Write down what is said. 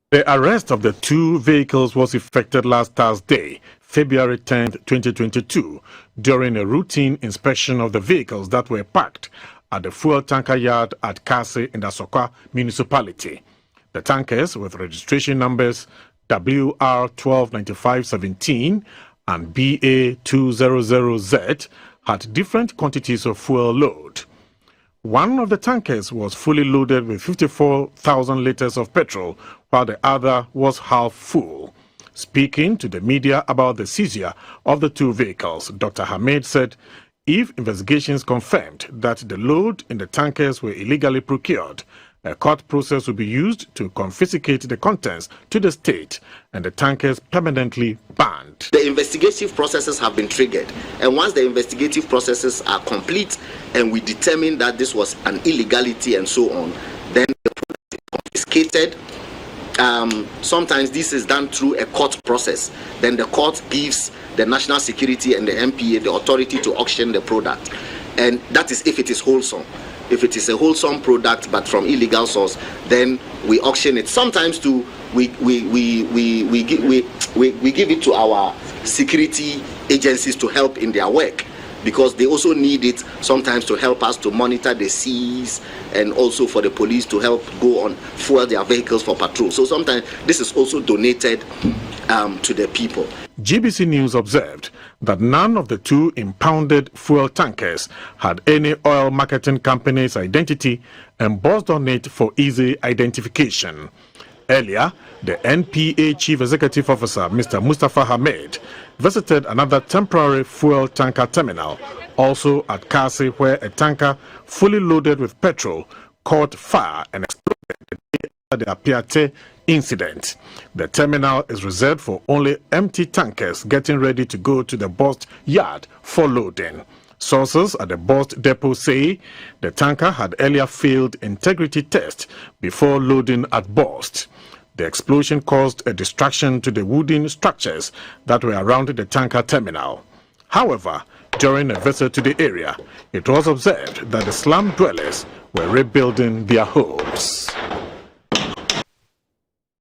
The arrest of the two vehicles was effected last Thursday, February 10, 2022, during a routine inspection of the vehicles that were parked at the fuel tanker yard at Kase in the Asokwa municipality. The tankers, with registration numbers WR129517 and BA200Z, had different quantities of fuel load. One of the tankers was fully loaded with 54,000 liters of petrol, while the other was half full. Speaking to the media about the seizure of the two vehicles, Dr. Hamid said if investigations confirmed that the load in the tankers were illegally procured, a court process will be used to confiscate the contents to the state and the tankers permanently banned. The investigative processes have been triggered, and once the investigative processes are complete and we determine that this was an illegality and so on, then the product is confiscated. Sometimes this is done through a court process. Then the court gives the national security and the MPA the authority to auction the product, and that is if it is wholesome. If it is a wholesome product but from illegal source, then we auction it. Sometimes we give it to our security agencies to help in their work, because they also need it sometimes to help us to monitor the seas, and also for the police to help go on fuel their vehicles for patrol. So sometimes this is also donated to the people. GBC News observed that none of the two impounded fuel tankers had any oil marketing company's identity embossed on it for easy identification. Earlier, the NPA Chief Executive Officer, Mr. Mustafa Hamid, visited another temporary fuel tanker terminal, also at Kase, where a tanker fully loaded with petrol caught fire and exploded the day after the Apiate incident. The terminal is reserved for only empty tankers getting ready to go to the Bost yard for loading. Sources at the Bost depot say the tanker had earlier failed integrity test before loading at Bost. The explosion caused a destruction to the wooden structures that were around the tanker terminal. However, during a visit to the area, it was observed that the slum dwellers were rebuilding their homes.